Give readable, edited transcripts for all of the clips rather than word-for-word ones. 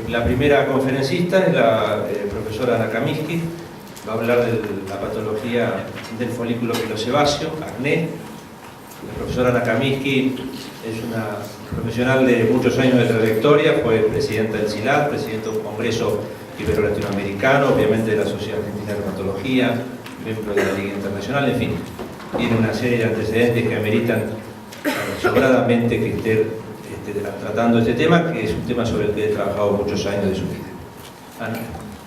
La primera conferencista es la profesora Ana Kaminsky, va a hablar de la patología del folículo pilosebáceo, acné. La profesora Ana Kaminsky es una profesional de muchos años de trayectoria, fue presidenta del CILAT, presidenta de un congreso ibero-latinoamericano, obviamente de la Sociedad Argentina de Dermatología, miembro de la Liga Internacional, en fin, tiene una serie de antecedentes que ameritan sobradamente que esté tratando este tema, que es un tema sobre el que he trabajado muchos años de su vida. Ana.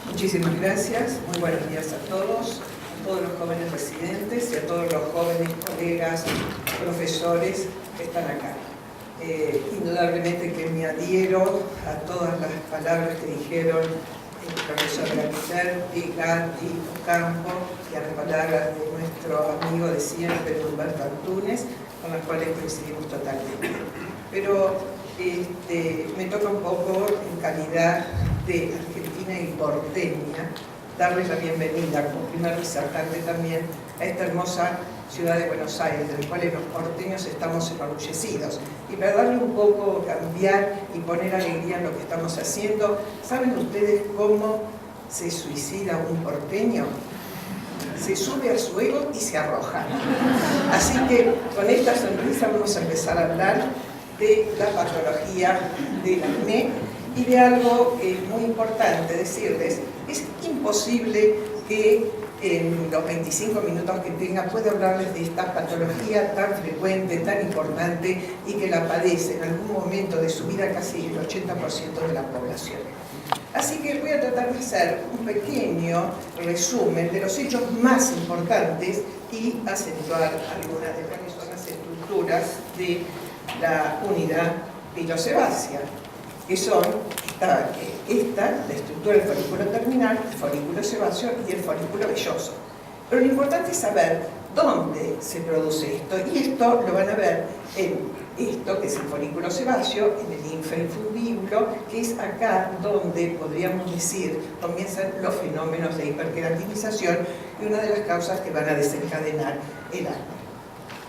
Muchísimas gracias, muy buenos días a todos los jóvenes residentes y a todos los jóvenes colegas, profesores que están acá. Indudablemente que me adhiero a todas las palabras que dijeron el profesor Gatti, Ocampo, y a las palabras de nuestro amigo de siempre, Humberto Antunes, con las cuales coincidimos totalmente. Pero me toca un poco en calidad de argentina y porteña darles la bienvenida como primer disertante también a esta hermosa ciudad de Buenos Aires, de la cual los porteños estamos enorgullecidos. Y para darle un poco, cambiar y poner alegría en lo que estamos haciendo, ¿saben ustedes cómo se suicida un porteño? Se sube a su ego y se arroja. Así que con esta sonrisa vamos a empezar a hablar de la patología del acné y de algo que es muy importante decirles. Es imposible que en los 25 minutos que tenga pueda hablarles de esta patología tan frecuente, tan importante y que la padece en algún momento de su vida casi el 80% de la población. Así que voy a tratar de hacer un pequeño resumen de los hechos más importantes y acentuar algunas de las que son las estructuras de la unidad pilosebácea, que son la estructura del folículo terminal, el folículo sebáceo y el folículo velloso. Pero lo importante es saber dónde se produce esto, y esto lo van a ver en esto, que es el folículo sebáceo, en el infrafundíbulo, que es acá donde, podríamos decir, comienzan los fenómenos de hiperqueratinización y una de las causas que van a desencadenar el acné.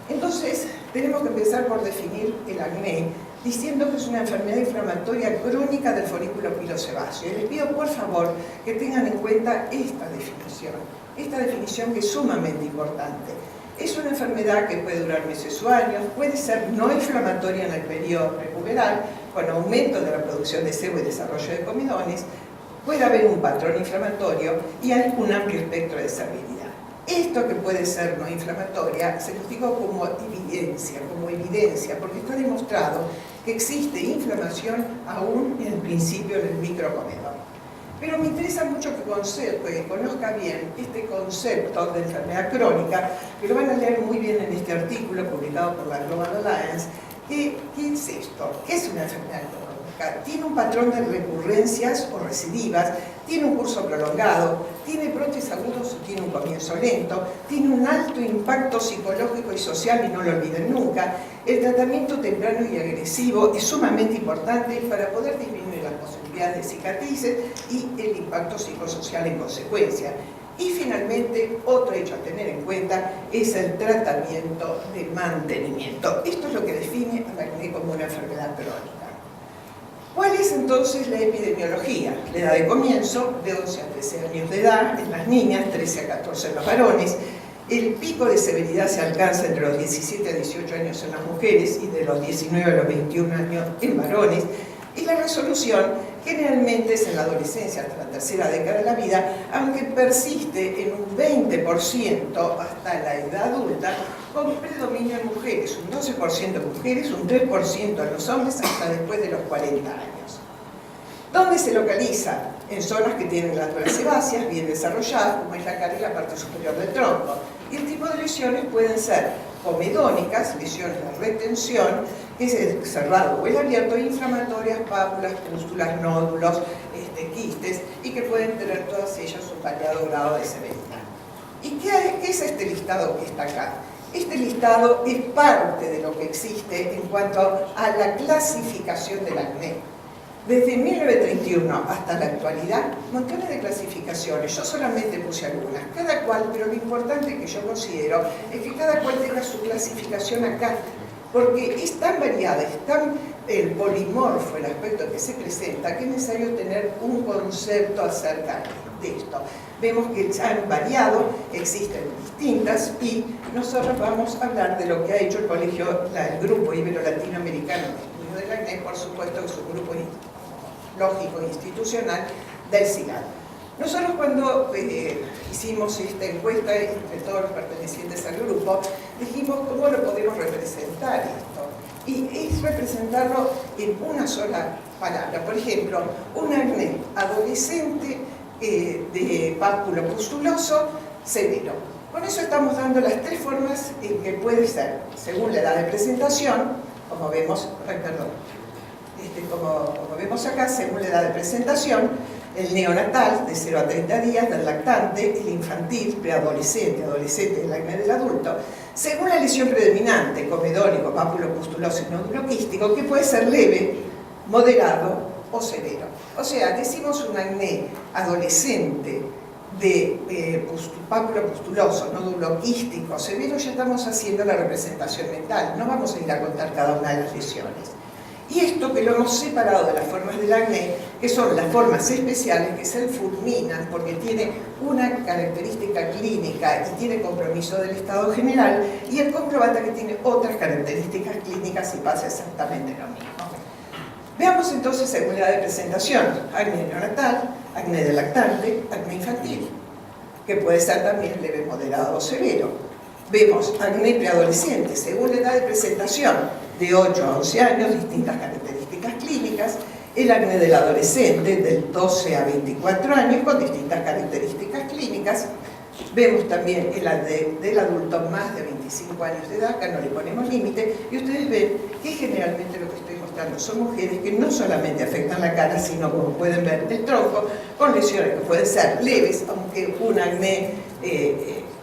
Entonces, tenemos que empezar por definir el acné, diciendo que es una enfermedad inflamatoria crónica del folículo pilosebáceo. Y les pido, por favor, que tengan en cuenta esta definición que es sumamente importante. Es una enfermedad que puede durar meses o años, puede ser no inflamatoria en el periodo prepuberal, con aumento de la producción de sebo y desarrollo de comedones, puede haber un patrón inflamatorio y hay un amplio espectro de servilidad. Esto que puede ser no inflamatoria se nos dijo como evidencia, porque está demostrado que existe inflamación aún en el principio en el microcomedón. Pero me interesa mucho que conozca bien este concepto de enfermedad crónica, que lo van a leer muy bien en este artículo publicado por la Global Alliance. ¿Qué es esto? ¿Qué es una enfermedad crónica? Tiene un patrón de recurrencias o recidivas, tiene un curso prolongado, tiene brotes agudos o tiene un comienzo lento, tiene un alto impacto psicológico y social, y no lo olviden nunca. El tratamiento temprano y agresivo es sumamente importante para poder disminuir las posibilidades de cicatrices y el impacto psicosocial en consecuencia. Y finalmente, otro hecho a tener en cuenta es el tratamiento de mantenimiento. Esto es lo que define al acné como una enfermedad crónica. ¿Cuál es entonces la epidemiología? La edad de comienzo, de 11 a 13 años de edad en las niñas, 13 a 14 en los varones. El pico de severidad se alcanza entre los 17 a 18 años en las mujeres y de los 19 a los 21 años en varones. Y la resolución generalmente es en la adolescencia, hasta la tercera década de la vida, aunque persiste en un 20% hasta la edad adulta, con predominio en mujeres, un 12% en mujeres, un 3% en los hombres, hasta después de los 40 años. ¿Dónde se localiza? En zonas que tienen glándulas sebáceas bien desarrolladas, como es la cara y la parte superior del tronco. Y el tipo de lesiones pueden ser comedónicas, lesiones de retención, que es el cerrado o el abierto, inflamatorias, pápulas, pústulas, nódulos, quistes, y que pueden tener todas ellas un variado grado de severidad. ¿Y qué es este listado que está acá? Este listado es parte de lo que existe en cuanto a la clasificación del acné. Desde 1931 hasta la actualidad, montones de clasificaciones. Yo solamente puse algunas, cada cual, pero lo importante que yo considero es que cada cual tenga su clasificación acá, porque es tan variada, es tan el polimorfo, el aspecto que se presenta, que es necesario tener un concepto acerca de esto. Vemos que han variado, existen distintas, y nosotros vamos a hablar de lo que ha hecho el Grupo Ibero-Latinoamericano de Estudio del Acné, por supuesto que es un grupo lógico e institucional del CIGAL. Nosotros cuando hicimos esta encuesta entre todos los pertenecientes al grupo, dijimos cómo lo podemos representar esto. Y es representarlo en una sola palabra. Por ejemplo, un acné adolescente de pápulo pustuloso severo. Con eso estamos dando las tres formas en que puede ser, según la edad de presentación, como vemos, como vemos acá, según la edad de presentación, el neonatal de 0 a 30 días, del lactante, el infantil, preadolescente, adolescente, el acné del adulto, según la lesión predominante, comedónico, pápulo pustuloso y nódulo quístico, que puede ser leve, moderado o severo. O sea, decimos un acné adolescente de pápulo pustuloso, nódulo quístico, severo, ya estamos haciendo la representación mental, no vamos a ir a contar cada una de las lesiones. Y esto que lo hemos separado de las formas del acné, que son las formas especiales que se fulminan porque tiene una característica clínica y tiene compromiso del estado general, y el comprobata que tiene otras características clínicas y pasa exactamente lo mismo. Veamos entonces según la edad de presentación: acné neonatal, acné de lactante, acné infantil, que puede ser también leve, moderado o severo. Vemos acné preadolescente, según la edad de presentación, de 8 a 11 años, distintas características clínicas. El acné del adolescente, del 12 a 24 años, con distintas características clínicas. Vemos también el acné del adulto más de 25 años de edad, acá no le ponemos límite, y ustedes ven que generalmente lo que estoy mostrando son mujeres que no solamente afectan la cara, sino, como pueden ver, el tronco, con lesiones que pueden ser leves, aunque un acné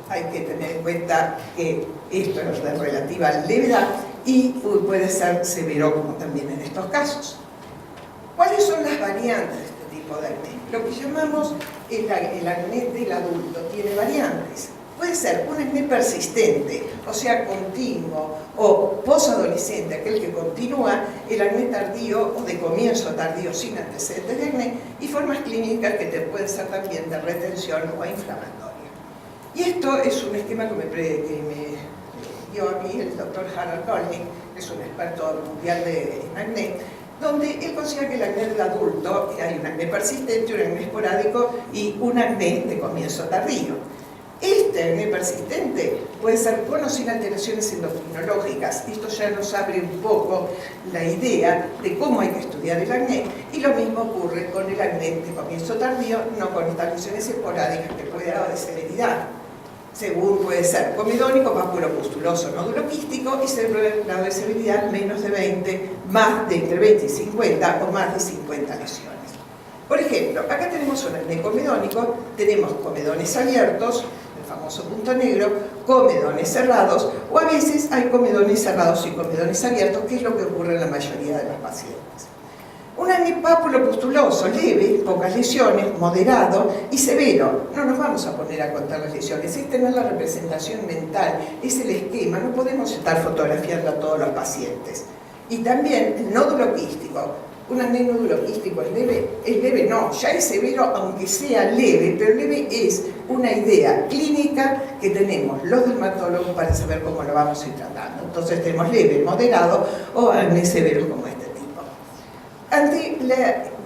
hay que tener en cuenta que esto es de relativa levedad, y puede ser severo, como también en estos casos. ¿Cuáles son las variantes de este tipo de acné? Lo que llamamos el acné del adulto tiene variantes. Puede ser un acné persistente, o sea, continuo, o posadolescente, aquel que continúa, el acné tardío o de comienzo tardío sin antecedentes de acné, y formas clínicas que pueden ser también de retención o inflamatoria. Y esto es un esquema que me dio a mí el doctor Harold Golding, que es un experto mundial en acné, donde él considera que el acné del adulto hay un acné persistente, un acné esporádico y un acné de comienzo tardío. Este acné persistente puede ser con o sin alteraciones endocrinológicas. Esto ya nos abre un poco la idea de cómo hay que estudiar el acné, y lo mismo ocurre con el acné de comienzo tardío, no con estas lesiones esporádicas que puede dar de severidad. Según puede ser comedónico, pápulo pustuloso, nódulo quístico, y grado de severidad menos de 20, más de entre 20 y 50 o más de 50 lesiones. Por ejemplo, acá tenemos un acné comedónico, tenemos comedones abiertos, el famoso punto negro, comedones cerrados, o a veces hay comedones cerrados y comedones abiertos, que es lo que ocurre en la mayoría de los pacientes. Un acné pápulo pustuloso leve, pocas lesiones, moderado y severo. No nos vamos a poner a contar las lesiones, es tener la representación mental, es el esquema, no podemos estar fotografiando a todos los pacientes. Y también el nódulo quístico. Un acné nódulo quístico es leve no, ya es severo aunque sea leve, pero leve es una idea clínica que tenemos los dermatólogos para saber cómo lo vamos a ir tratando. Entonces tenemos leve, moderado o acné severo como este.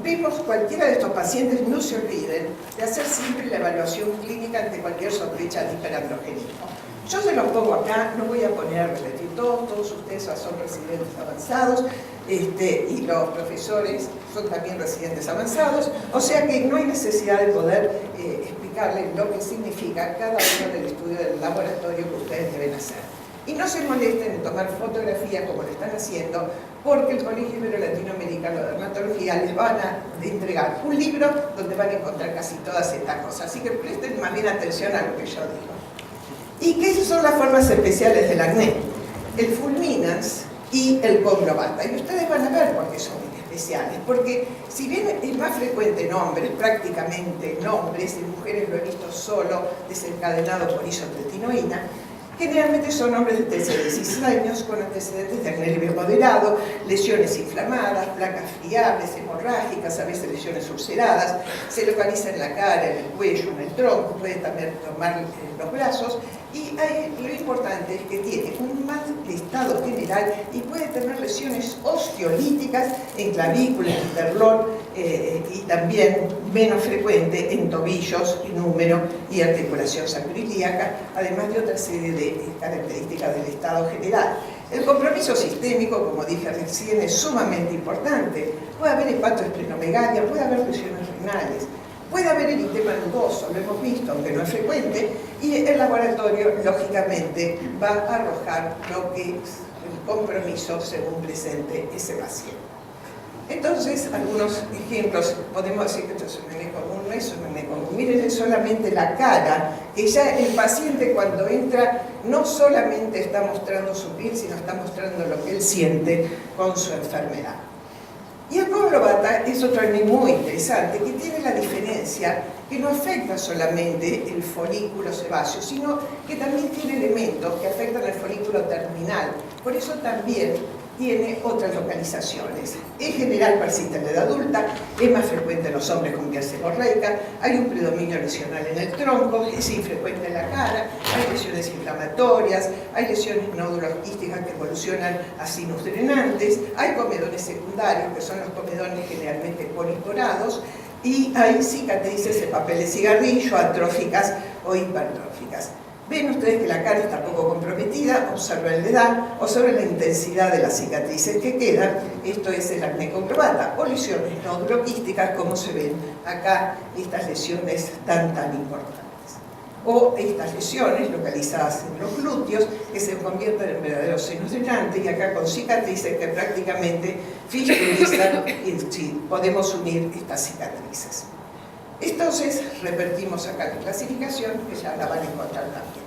Vemos cualquiera de estos pacientes, no se olviden de hacer siempre la evaluación clínica ante cualquier sospecha de hiperandrogenismo. Yo se los pongo acá, no voy a poner a repetir todos ustedes son residentes avanzados, y los profesores son también residentes avanzados, o sea que no hay necesidad de poder explicarles lo que significa cada uno del estudio del laboratorio que ustedes deben hacer. Y no se molesten en tomar fotografía como lo están haciendo, porque el Colegio Ibero-Latinoamericano de Dermatología les van a entregar un libro donde van a encontrar casi todas estas cosas. Así que presten más bien atención a lo que yo digo. ¿Y qué son las formas especiales del acné? El fulminans y el conglobata. Y ustedes van a ver por qué son especiales. Porque si bien es más frecuente en hombres, prácticamente en hombres, en mujeres lo he visto solo desencadenado por isotretinoína, Generalmente son hombres de 13 a 16 años con antecedentes de acné leve moderado, lesiones inflamadas, placas friables, hemorrágicas, a veces lesiones ulceradas, se localiza en la cara, en el cuello, en el tronco, puede también tomar los brazos, y lo importante es que tiene un mal estado general y puede tener lesiones osteolíticas en clavícula, en interlón, y también menos frecuente en tobillos, en húmero y articulación sacroiliaca, además de otra serie de características del estado general. El compromiso sistémico, como dije recién, es sumamente importante. Puede haber hepatoesplenomegalia, puede haber lesiones renales, puede haber eritema nodoso, lo hemos visto, aunque no es frecuente, y el laboratorio, lógicamente, va a arrojar lo que es el compromiso según presente ese paciente. Entonces, algunos ejemplos, podemos decir que esto es un acné común, no es un acné común. Miren solamente la cara, que ya el paciente cuando entra no solamente está mostrando su piel, sino está mostrando lo que él siente con su enfermedad. Y el conglobata es otro acné muy interesante, que tiene la diferencia que no afecta solamente el folículo sebáceo, sino que también tiene elementos que afectan el folículo terminal. Por eso también tiene otras localizaciones. En general persiste en la edad adulta, es más frecuente en los hombres con piel seborreica, hay un predominio lesional en el tronco, es infrecuente en la cara, hay lesiones inflamatorias, hay lesiones nódulos quísticas que evolucionan a sinus drenantes, hay comedones secundarios, que son los comedones generalmente poliporados, y hay cicatrices de papel de cigarrillo, atróficas o hipertróficas. Ven ustedes que la cara está poco comprometida, observen la edad, observen la intensidad de las cicatrices que quedan. Esto es el acné conglobata, o lesiones noduloquísticas, como se ven acá, estas lesiones tan importantes. O estas lesiones localizadas en los glúteos, que se convierten en verdaderos senos drenantes, y acá con cicatrices que prácticamente fiscalizan, y sí, podemos unir estas cicatrices. Entonces, repetimos acá la clasificación, que ya la van a encontrar también.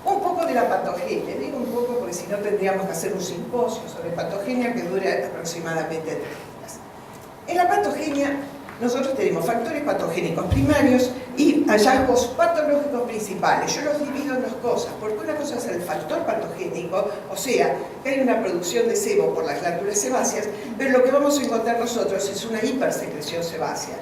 Un poco de la patogenia, digo un poco porque si no tendríamos que hacer un simposio sobre patogenia que dure aproximadamente 3 días. En la patogenia, nosotros tenemos factores patogénicos primarios y hallazgos patológicos principales. Yo los divido en dos cosas, porque una cosa es el factor patogénico, o sea, que hay una producción de sebo por las glándulas sebáceas, pero lo que vamos a encontrar nosotros es una hipersecreción sebácea.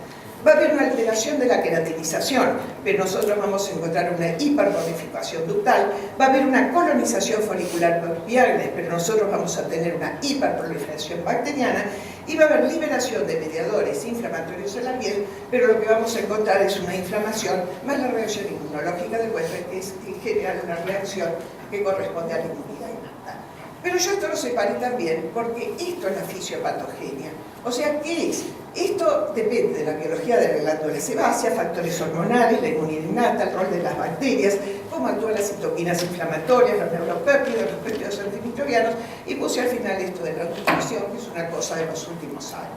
Va a haber una alteración de la queratinización, pero nosotros vamos a encontrar una hiperprolificación ductal. Va a haber una colonización folicular permeable, pero nosotros vamos a tener una hiperproliferación bacteriana. Y va a haber liberación de mediadores inflamatorios en la piel, pero lo que vamos a encontrar es una inflamación más la reacción inmunológica del huésped, que es en general una reacción que corresponde a la inmunidad innata. Pero yo esto lo separé también porque esto es la fisiopatogenia. O sea, ¿qué es? Esto depende de la biología de la glándula sebácea, factores hormonales, la inmunidad innata, el rol de las bacterias, cómo actúan las citoquinas inflamatorias, los neuropéptidos, los péptidos antimicrobianos, y puse al final esto de la nutrición, que es una cosa de los últimos años.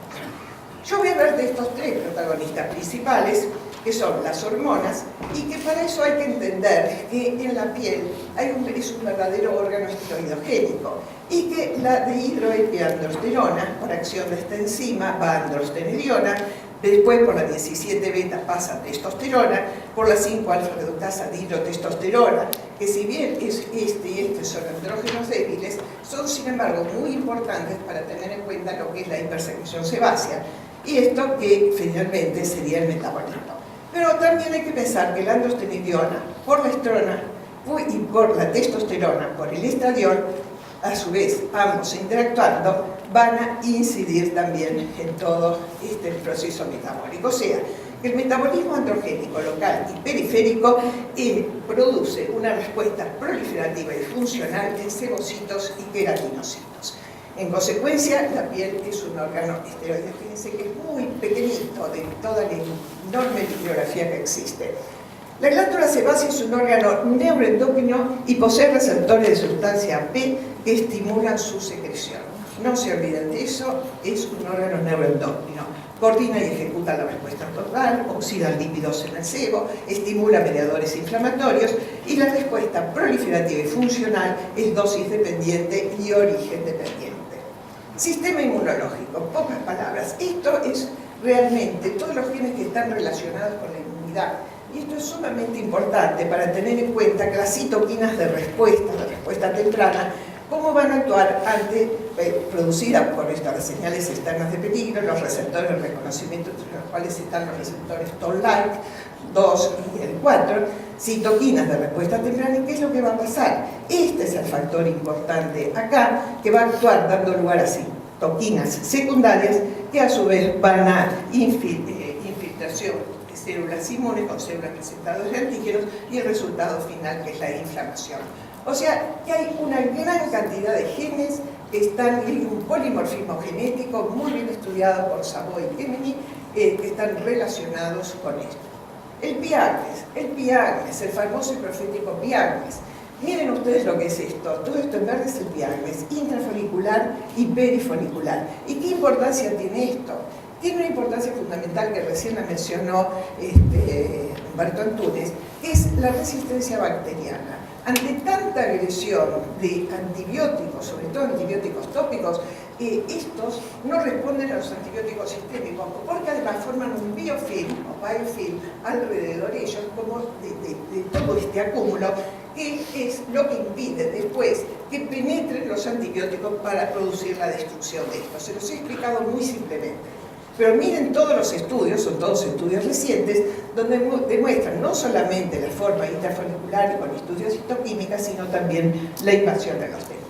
Yo voy a hablar de estos 3 protagonistas principales, que son las hormonas, y que para eso hay que entender que en la piel es un verdadero órgano esteroidogénico, y que la dihidroepiandrosterona, por acción de esta enzima, va a androstenediona, después por la 17 beta pasa a testosterona, por la 5-alfa reductasa dihidrotestosterona, que si bien este y este son andrógenos débiles, son sin embargo muy importantes para tener en cuenta lo que es la hipersecreción sebácea, y esto que finalmente sería el metabolismo. Pero también hay que pensar que la androstenediona, por la estrona y por la testosterona, por el estradiol, a su vez, ambos interactuando, van a incidir también en todo este proceso metabólico. O sea, que el metabolismo androgénico local y periférico produce una respuesta proliferativa y funcional en sebocitos y queratinocitos. En consecuencia, la piel es un órgano esteroideo, fíjense que es muy pequeñito de toda la enorme bibliografía que existe. La glándula sebácea es un órgano neuroendocrino y posee receptores de sustancia P que estimulan su secreción. No se olviden de eso, es un órgano neuroendocrino. Coordina y ejecuta la respuesta hormonal, oxida lípidos en el sebo, estimula mediadores inflamatorios y la respuesta proliferativa y funcional es dosis dependiente y origen dependiente. Sistema inmunológico, pocas palabras. Esto es realmente todos los genes que están relacionados con la inmunidad Y esto es sumamente importante para tener en cuenta que las citoquinas de respuesta temprana, cómo van a actuar ante, producidas por estas señales externas de peligro, los receptores de reconocimiento, entre los cuales están los receptores Toll-like 2 y el 4, citoquinas de respuesta temprana. ¿Y qué es lo que va a pasar? Este es el factor importante acá, que va a actuar dando lugar a citoquinas secundarias, que a su vez van a infiltración de células inmunes con células presentadoras de antígenos, y el resultado final, que es la inflamación. O sea, que hay una gran cantidad de genes que están en un polimorfismo genético muy bien estudiado por Szabó y Kemeny, que están relacionados con esto. El piagnes, el famoso y profético piagnes. Miren ustedes lo que es esto. Todo esto en verde es el piagnes, intrafolicular y perifolicular. ¿Y qué importancia tiene esto? Tiene una importancia fundamental que recién la mencionó Humberto Antunes, que es la resistencia bacteriana. Ante tanta agresión de antibióticos, sobre todo antibióticos tópicos, estos no responden a los antibióticos sistémicos, porque además forman un biofilm alrededor de ellos, como de todo este acúmulo, que es lo que impide después que penetren los antibióticos para producir la destrucción de estos. Se los he explicado muy simplemente. Pero miren todos los estudios, son todos estudios recientes, donde demuestran no solamente la forma intrafolicular y con estudios citoquímicas, sino también la invasión de los tejidos.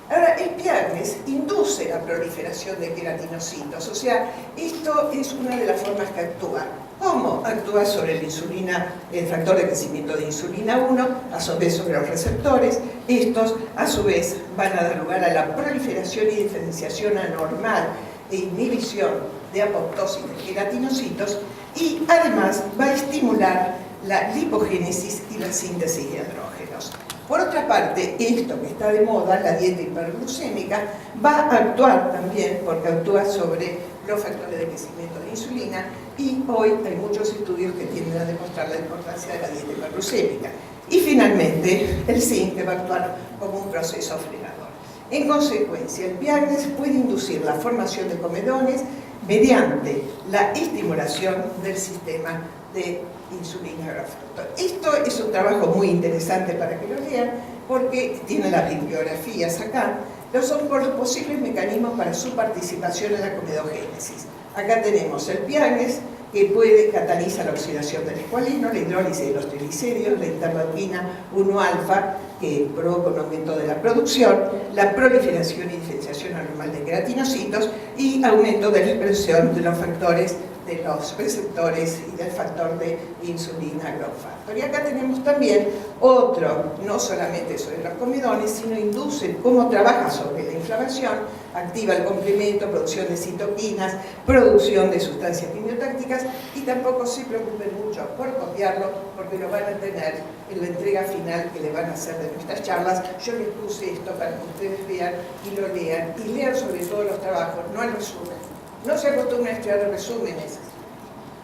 Ahora, el piagnes induce la proliferación de queratinocitos, o sea, esto es una de las formas que actúa. ¿Cómo? Actúa sobre la insulina, el factor de crecimiento de insulina 1, a su vez sobre los receptores. Estos, a su vez, van a dar lugar a la proliferación y diferenciación anormal de inhibición de apoptosis de queratinocitos, y además va a estimular la lipogénesis y la síntesis de andrógenos. Por otra parte, esto que está de moda, la dieta hiperglucémica, va a actuar también porque actúa sobre los factores de crecimiento de insulina, y hoy hay muchos estudios que tienden a demostrar la importancia de la dieta hiperglucémica. Y finalmente, el zinc, que va a actuar como un proceso frenador. En consecuencia, el piagnes puede inducir la formación de comedones mediante la estimulación del sistema de insulina agrofactor. Esto es un trabajo muy interesante para que lo lean, porque tiene las bibliografías acá. Son por los posibles mecanismos para su participación en la comedogénesis. Acá tenemos el piagnes, que puede catalizar la oxidación del escualeno, la hidrólisis de los triglicéridos, la interleuquina 1-alfa, que provoca un aumento de la producción, la proliferación y diferenciación anormal de queratinocitos, y aumento de la expresión de los factores de los receptores y del factor de insulina growth factor. Y acá tenemos también otro, no solamente sobre los comedones, sino induce cómo trabaja sobre la inflamación, activa el complemento, producción de citoquinas, producción de sustancias quimiotácticas, y tampoco se preocupen mucho por copiarlo, porque lo van a tener en la entrega final que le van a hacer de nuestras charlas. Yo les puse esto para que ustedes vean y lo lean, y lean sobre todo los trabajos, no el resumen. No se acostumbran a estudiar resúmenes,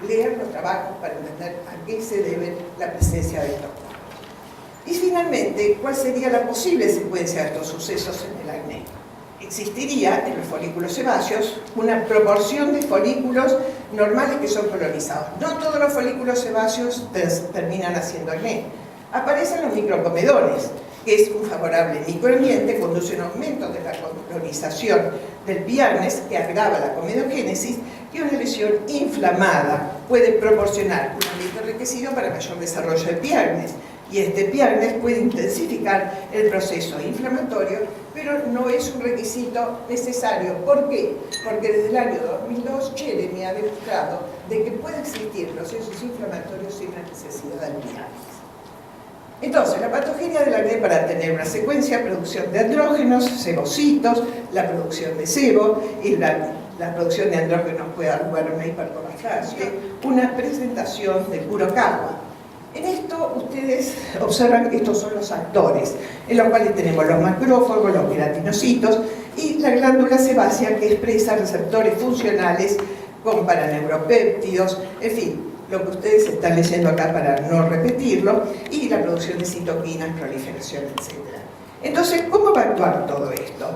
leer los trabajos para entender a qué se debe la presencia de estos cuadros. Y finalmente, ¿cuál sería la posible secuencia de estos sucesos en el acné? Existiría en los folículos sebáceos una proporción de folículos normales que son colonizados. No todos los folículos sebáceos terminan haciendo acné. Aparecen los microcomedones, que es un favorable microambiente, conduce a un aumento de la colonización del piagnes, que agrava la comedogénesis, y una lesión inflamada puede proporcionar un ambiente enriquecido para mayor desarrollo del piagnes. Y este piagnes puede intensificar el proceso inflamatorio, pero no es un requisito necesario. ¿Por qué? Porque desde el año 2002 Jeremy ha demostrado de que puede existir procesos inflamatorios sin la necesidad del piagnes. Entonces, la patogenia del acné, para tener una secuencia: producción de andrógenos, sebocitos, la producción de sebo, y la producción de andrógenos puede dar lugar a una hipercorrelación, una presentación de puro cagua. En esto ustedes observan que estos son los actores, en los cuales tenemos los macrófagos, los queratinocitos y la glándula sebácea, que expresa receptores funcionales con paraneuropéptidos, en fin, lo que ustedes están leyendo acá para no repetirlo, y la producción de citoquinas, proliferación, etc. Entonces, ¿cómo va a actuar todo esto?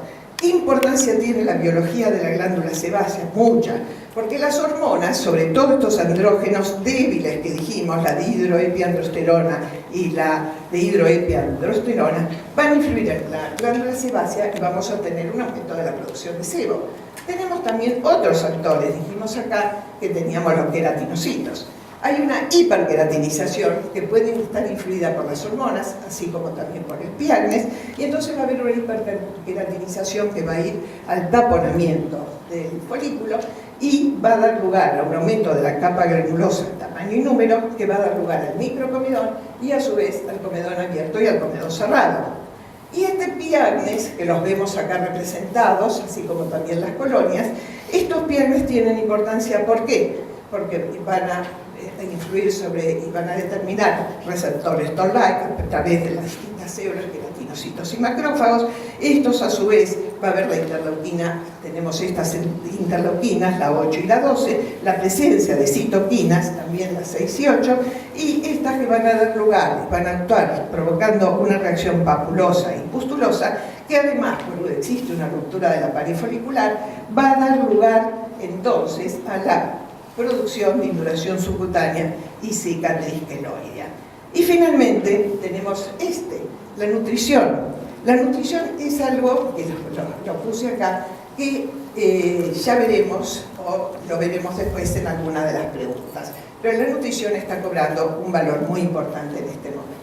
¿Qué importancia tiene la biología de la glándula sebácea? Mucha, porque las hormonas, sobre todo estos andrógenos débiles que dijimos, la dihidroepiandrosterona y la dihidroepiandrosterona, van a influir en la glándula sebácea y vamos a tener un aumento de la producción de sebo. Tenemos también otros actores, dijimos acá que teníamos los queratinocitos. Hay una hiperqueratinización que puede estar influida por las hormonas, así como también por el piagnes, y entonces va a haber una hiperqueratinización que va a ir al taponamiento del folículo y va a dar lugar a un aumento de la capa granulosa en tamaño y número, que va a dar lugar al microcomedón y a su vez al comedón abierto y al comedón cerrado. Y este piagnes, que los vemos acá representados, así como también las colonias, estos piagnes tienen importancia, ¿por qué? Porque van a influir sobre y van a determinar receptores Toll-like a través de las distintas células, queratinocitos y macrófagos. Estos a su vez va a haber la interleuquina, tenemos estas interleuquinas, la 8 y la 12, la presencia de citoquinas, también las 6 y 8, y estas que van a dar lugar, van a actuar provocando una reacción papulosa y pustulosa, que además, cuando existe una ruptura de la pared folicular, va a dar lugar entonces a la producción de induración subcutánea y cicatriz queloidea. Y finalmente tenemos la nutrición. La nutrición es algo, que lo puse acá, que ya veremos, o lo veremos después en alguna de las preguntas. Pero la nutrición está cobrando un valor muy importante en este momento.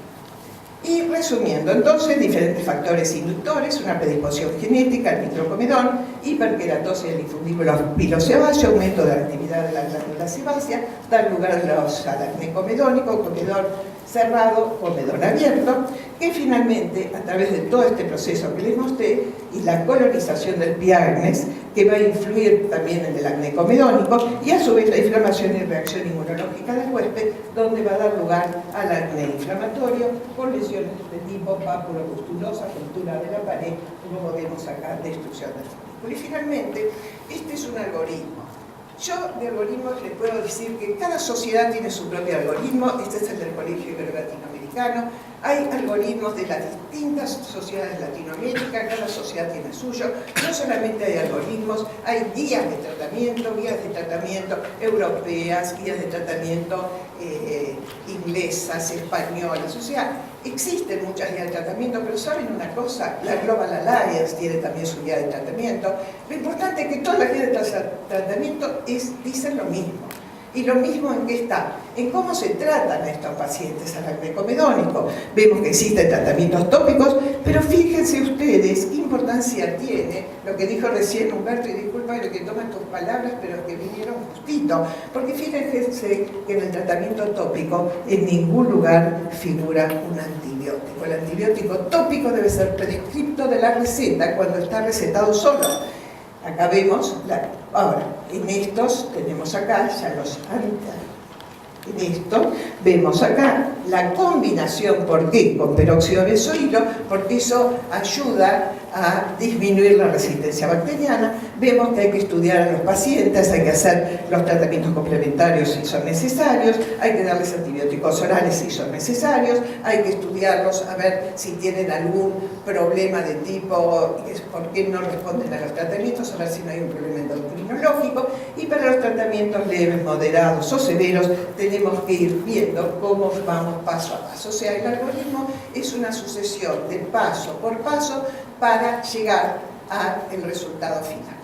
Y resumiendo, entonces, diferentes factores inductores, una predisposición genética al microcomedón, hiperqueratosis del infundíbulo pilosebáceo, aumento de la actividad de la glándula sebácea, dar lugar al acné comedónico, comedón cerrado, comedón abierto, que finalmente, a través de todo este proceso que les mostré, y la colonización del piagnes, que va a influir también en el acné comedónico, y a su vez la inflamación y reacción inmunológica del huésped, donde va a dar lugar al acné inflamatorio, con lesiones de tipo pápulo-pustulosa, ruptura de la pared, como vemos acá, destrucción del folículo. Y finalmente, este es un algoritmo. Yo de algoritmos les puedo decir que cada sociedad tiene su propio algoritmo. Este es el del Colegio Ibero-Latinoamericano. Hay algoritmos de las distintas sociedades de Latinoamérica, cada sociedad tiene el suyo. No solamente hay algoritmos, hay guías de tratamiento europeas, guías de tratamiento inglesas, españolas. O sea, existen muchas guías de tratamiento, pero ¿saben una cosa? La Global Alliance tiene también su guía de tratamiento. Lo importante es que todas las guías de tratamiento dicen lo mismo. Y lo mismo en qué está, en cómo se tratan a estos pacientes al acné comedónico. Vemos que existen tratamientos tópicos, pero fíjense ustedes qué importancia tiene lo que dijo recién Humberto, y disculpa que toman tus palabras, pero que vinieron justito, porque fíjense que en el tratamiento tópico en ningún lugar figura un antibiótico. El antibiótico tópico debe ser prescripto de la receta cuando está recetado solo. Acá vemos, ahora, en estos tenemos acá ya los en esto vemos acá la combinación, ¿por qué? Con peróxido de benzoilo, porque eso ayuda a disminuir la resistencia bacteriana. Vemos que hay que estudiar a los pacientes, hay que hacer los tratamientos complementarios si son necesarios, hay que darles antibióticos orales si son necesarios, hay que estudiarlos a ver si tienen algún problema de tipo, por qué no responden a los tratamientos, a ver si no hay un problema endocrinológico, y para los tratamientos leves, moderados o severos tenemos que ir viendo cómo vamos paso a paso. O sea, el algoritmo es una sucesión de paso por paso para llegar al resultado final.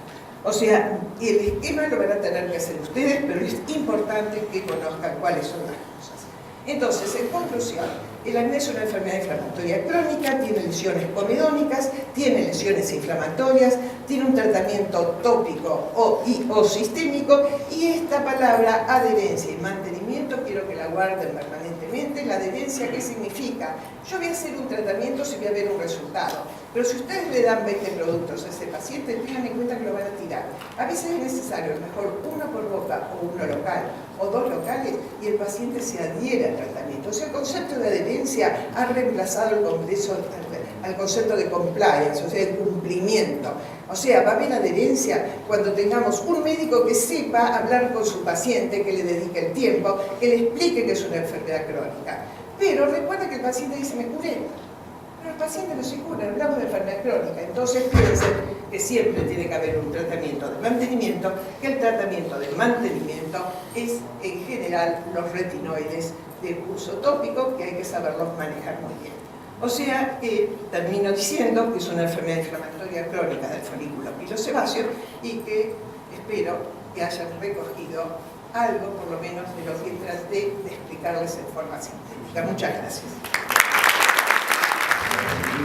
O sea, el esquema lo van a tener que hacer ustedes, pero es importante que conozcan cuáles son las cosas. Entonces, en conclusión, el acné es una enfermedad inflamatoria crónica, tiene lesiones comedónicas, tiene lesiones inflamatorias, tiene un tratamiento tópico o sistémico, y esta palabra adherencia y mantenimiento quiero que la guarden permanentemente. La adherencia, ¿qué significa? Yo voy a hacer un tratamiento si voy a ver un resultado, pero si ustedes le dan 20 productos a ese paciente, tengan en cuenta que lo van a tirar. A veces es necesario, mejor uno por boca o uno local o dos locales, y el paciente se adhiere al tratamiento. O sea, el concepto de adherencia ha reemplazado al concepto de compliance, o sea, el cumplimiento. O sea, va a haber adherencia cuando tengamos un médico que sepa hablar con su paciente, que le dedique el tiempo, que le explique que es una enfermedad crónica. Pero recuerda que el paciente dice, me curé. Pero el paciente no se cura, hablamos de enfermedad crónica. Entonces piensen que siempre tiene que haber un tratamiento de mantenimiento, que el tratamiento de mantenimiento es en general los retinoides de uso tópico, que hay que saberlos manejar muy bien. O sea que termino diciendo que es una enfermedad inflamatoria crónica del folículo pilosebáceo y que espero que hayan recogido algo, por lo menos, de lo que traté de explicarles en forma sintética. Muchas gracias.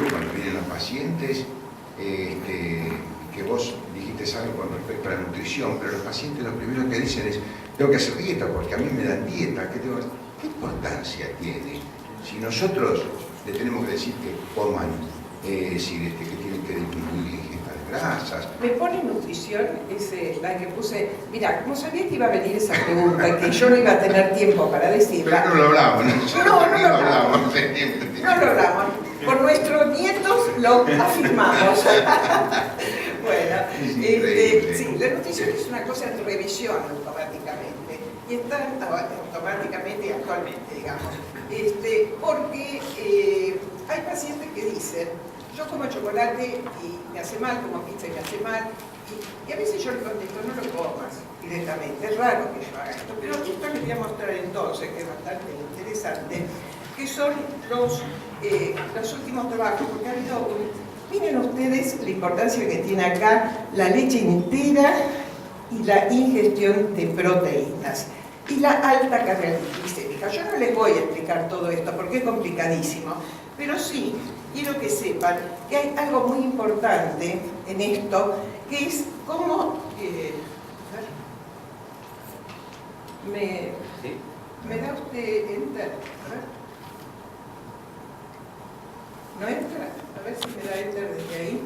Cuando vienen los pacientes, que vos dijiste algo con respecto a la nutrición, pero los pacientes lo primero que dicen es: tengo que hacer dieta porque a mí me dan dieta. ¿Qué importancia tiene? Si nosotros le tenemos que decir que coman, que tienen que disminuir la ingesta de grasas. Me pone nutrición, la que puse. Mira, como sabía que iba a venir esa pregunta y que yo no iba a tener tiempo para decirla. Pero no lo hablamos, ¿no? No lo hablamos. Por nuestros nietos lo afirmamos. Bueno, sí, la nutrición es una cosa en revisión automáticamente. Y está automáticamente y actualmente, digamos. Porque hay pacientes que dicen: yo como chocolate y me hace mal, como pizza y me hace mal, y a veces yo le contesto: no lo comas directamente, es raro que yo haga esto, pero esto les voy a mostrar entonces, que es bastante interesante, que son los últimos trabajos, porque ha habido miren ustedes la importancia que tiene acá la leche entera y la ingestión de proteínas y la alta carga glicémica. Yo no les voy a explicar todo esto porque es complicadísimo, pero sí quiero que sepan que hay algo muy importante en esto, que es cómo... ¿Me da usted enter? A ver. ¿No entra? A ver si me da enter desde ahí.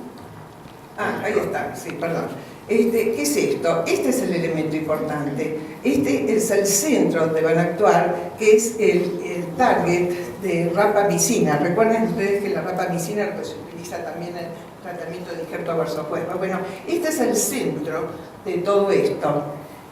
Ah, ahí está, sí, perdón. ¿Qué es esto? Este es el elemento importante. Este es el centro donde van a actuar, que es el target de rapamicina. Recuerden ustedes que la rapamicina es lo que se utiliza también en el tratamiento de injerto verso-cuerpo. Bueno, este es el centro de todo esto.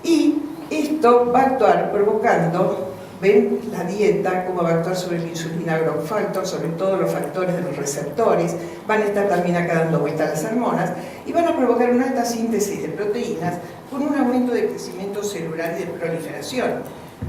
Y esto va a actuar provocando, ven la dieta, cómo va a actuar sobre la insulina growth factor, sobre todos los factores de los receptores, van a estar también acá dando vueltas las hormonas y van a provocar una alta síntesis de proteínas con un aumento de crecimiento celular y de proliferación.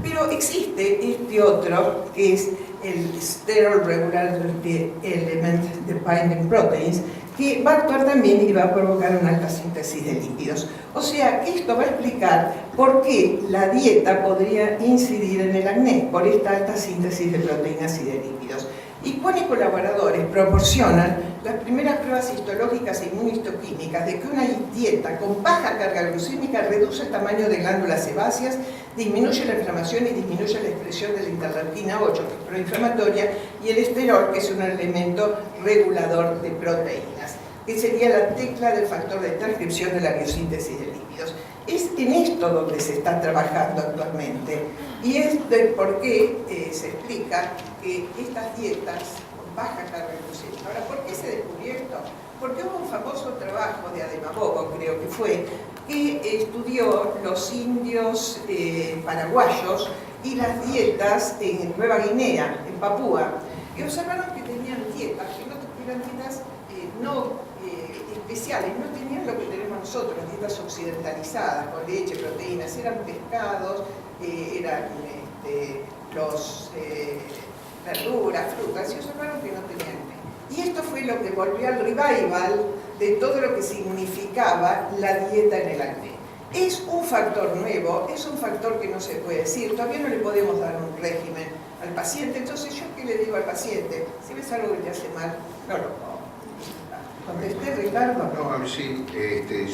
Pero existe este otro, que es el steroid regulatory element de binding proteins, que va a actuar también y va a provocar una alta síntesis de lípidos. O sea, que esto va a explicar por qué la dieta podría incidir en el acné, por esta alta síntesis de proteínas y de lípidos. ICON y colaboradores proporcionan las primeras pruebas histológicas e inmunistoquímicas de que una dieta con baja carga glucémica reduce el tamaño de glándulas sebáceas, disminuye la inflamación y disminuye la expresión de la interleucina 8, que es proinflamatoria, y el esterol, que es un elemento regulador de proteínas, que sería la tecla del factor de transcripción de la biosíntesis de lípidos. Es en esto donde se está trabajando actualmente, y es por qué se explica que estas dietas con baja carga glucémica. Ahora, ¿por qué se descubrió esto? Porque hubo un famoso trabajo de Ademagogo, creo que fue, que estudió los indios paraguayos y las dietas en Nueva Guinea, en Papúa, y observaron que tenían dietas, que no eran dietas especiales, no tenían lo que tenemos nosotros, dietas occidentalizadas, con leche, proteínas, eran pescados, eran verduras, frutas, y observaron que no tenían. Y esto fue lo que volvió al revival de todo lo que significaba la dieta en el acné. Es un factor nuevo, es un factor que no se puede decir, todavía no le podemos dar un régimen al paciente, entonces yo qué le digo al paciente: si ves algo que te hace mal, no lo como. ¿Contesté, Ricardo? No, sí,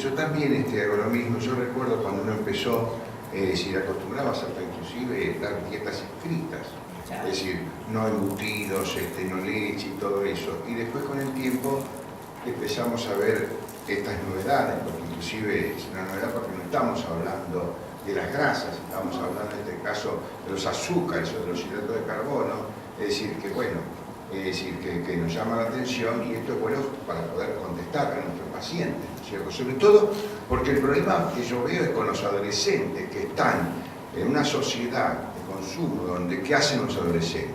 yo también hago lo mismo. Yo recuerdo cuando uno empezó, si acostumbrabas hasta inclusive dar dietas escritas, es decir, no embutidos, no leche y todo eso. Y después con el tiempo empezamos a ver estas novedades, porque inclusive es una novedad porque no estamos hablando de las grasas, estamos hablando en este caso de los azúcares o de los hidratos de carbono, es decir, que bueno, que nos llama la atención, y esto es bueno para poder contestar a nuestros pacientes, ¿no es cierto? Sobre todo porque el problema que yo veo es con los adolescentes que están en una sociedad de consumo donde ¿qué hacen los adolescentes?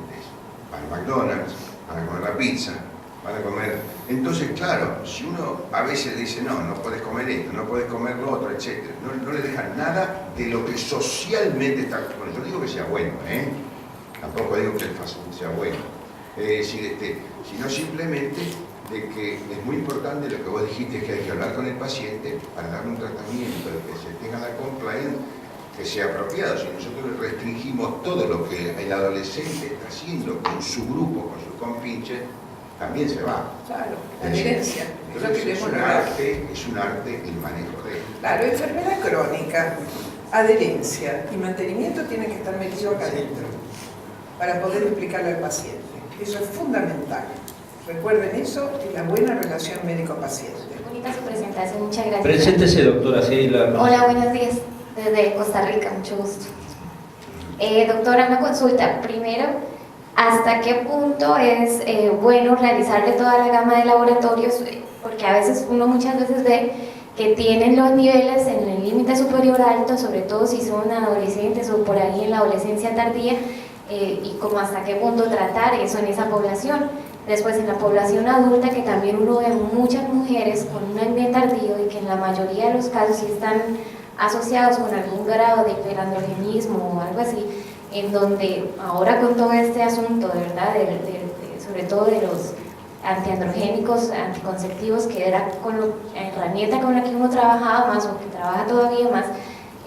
Van a McDonald's, van a comer la pizza, van a comer. Entonces, claro, si uno a veces dice, no, no podés comer esto, no podés comer lo otro, etc., no le dejan nada de lo que socialmente está. Bueno, yo no digo que sea bueno, tampoco digo que el fast food sea bueno, sino simplemente de que es muy importante lo que vos dijiste, que hay que hablar con el paciente para darle un tratamiento, de que se tenga la compliance, que sea apropiado. Si nosotros le restringimos todo lo que el adolescente está haciendo con su grupo, con sus compinches, también se va. Claro, la adherencia. Es un arte el manejo de. Claro, enfermedad crónica, adherencia y mantenimiento tienen que estar metidos acá adentro para poder explicarle al paciente. Eso es fundamental. Recuerden eso y la buena relación médico-paciente. Bonita su presentación, muchas gracias. Preséntese, doctora. Sí, Hola, buenos días. Desde Costa Rica, mucho gusto. Doctora, una consulta. Primero, ¿hasta qué punto es bueno realizarle toda la gama de laboratorios? Porque a veces uno muchas veces ve que tienen los niveles en el límite superior alto, sobre todo si son adolescentes o por ahí en la adolescencia tardía, y como hasta qué punto tratar eso en esa población. Después en la población adulta, que también uno ve muchas mujeres con un acné tardío y que en la mayoría de los casos sí están asociados con algún grado de hiperandrogenismo o algo así, en donde ahora con todo este asunto, de verdad, sobre todo de los antiandrogénicos, anticonceptivos, que era con la herramienta con la que uno trabajaba más o que trabaja todavía más,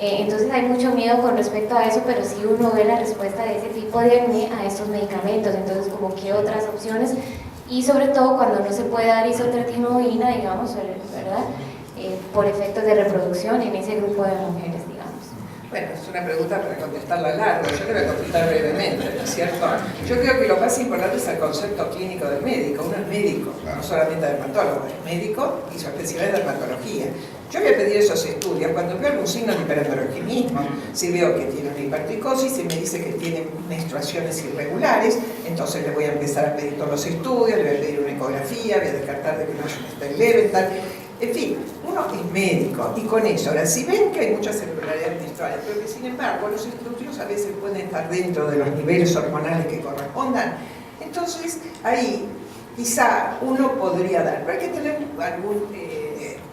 entonces hay mucho miedo con respecto a eso, pero sí uno ve la respuesta de ese tipo de acné a estos medicamentos, entonces como que otras opciones, y sobre todo cuando no se puede dar isotretinoína, digamos, ¿verdad? Por efectos de reproducción en ese grupo de mujeres, digamos. Bueno, es una pregunta para contestarla largo, yo le voy a contestar brevemente, ¿no es cierto? Yo creo que lo más importante es el concepto clínico del médico. Uno es médico, no solamente dermatólogo, es médico y su especialidad es dermatología. Yo voy a pedir esos estudios cuando veo algún signo de hiperandrogenismo, si veo que tiene una hipertricosis, si me dice que tiene menstruaciones irregulares, entonces le voy a empezar a pedir todos los estudios, le voy a pedir una ecografía, voy a descartar de que no haya un Esther Leventhal. En fin, uno es médico y con eso, ahora si ven que hay muchas irregularidades menstruales, pero que sin embargo los estudios a veces pueden estar dentro de los niveles hormonales que correspondan, entonces ahí quizá uno podría dar, pero hay que tener algún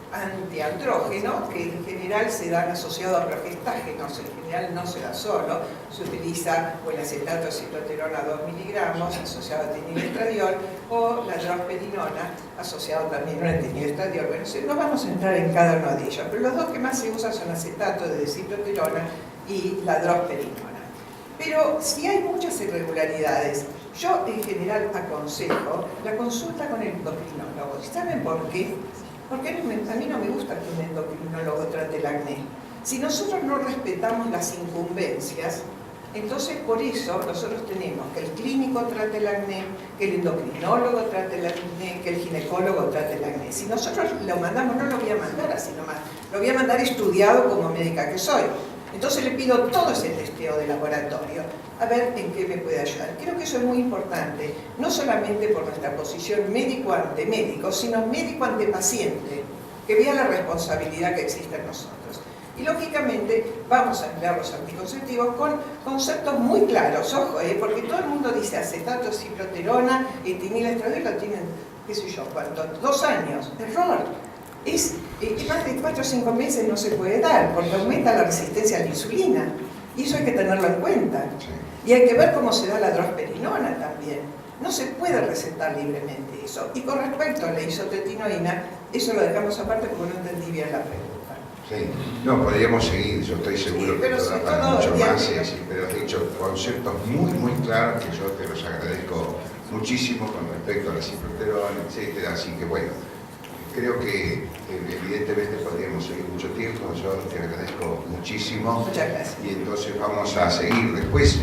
antiandrógeno que en general se dan asociado a progestágenos, en general no se da solo, se utiliza o el acetato de cicloterona 2 miligramos asociado a etinilestradiol o la drosperinona asociado también a etinilestradiol. Bueno, no vamos a entrar en cada uno de ellos, pero los dos que más se usan son acetato de cicloterona y la drosperinona. Pero si hay muchas irregularidades, yo en general aconsejo la consulta con el endocrinólogo. ¿Saben por qué? Porque a mí no me gusta que un endocrinólogo trate el acné. Si nosotros no respetamos las incumbencias, entonces por eso nosotros tenemos que el clínico trate el acné, que el endocrinólogo trate el acné, que el ginecólogo trate el acné. Si nosotros lo mandamos, no lo voy a mandar así nomás, lo voy a mandar estudiado como médica que soy. Entonces le pido todo ese testeo de laboratorio, a ver en qué me puede ayudar. Creo que eso es muy importante, no solamente por nuestra posición médico ante médico, sino médico ante paciente, que vea la responsabilidad que existe en nosotros. Y lógicamente vamos a emplear los anticonceptivos con conceptos muy claros, ojo, porque todo el mundo dice acetato, cicloterona, etinilestradiol, lo tienen, qué sé yo, ¿cuánto? 2 años, error. Más de 4 o 5 meses no se puede dar porque aumenta la resistencia a la insulina y eso hay que tenerlo en cuenta. Y hay que ver cómo se da la drosperinona también. No se puede recetar libremente eso. Y con respecto a la isotretinoína, eso lo dejamos aparte porque no entendí bien la pregunta. Sí, no, podríamos seguir, yo estoy seguro sí, que toda para mucho más, sí, pero has dicho conceptos muy claros que yo te los agradezco muchísimo con respecto a la cicloterona, etcétera, así que bueno. Creo que evidentemente podríamos seguir mucho tiempo, yo te agradezco muchísimo. Muchas gracias. Y entonces vamos a seguir después.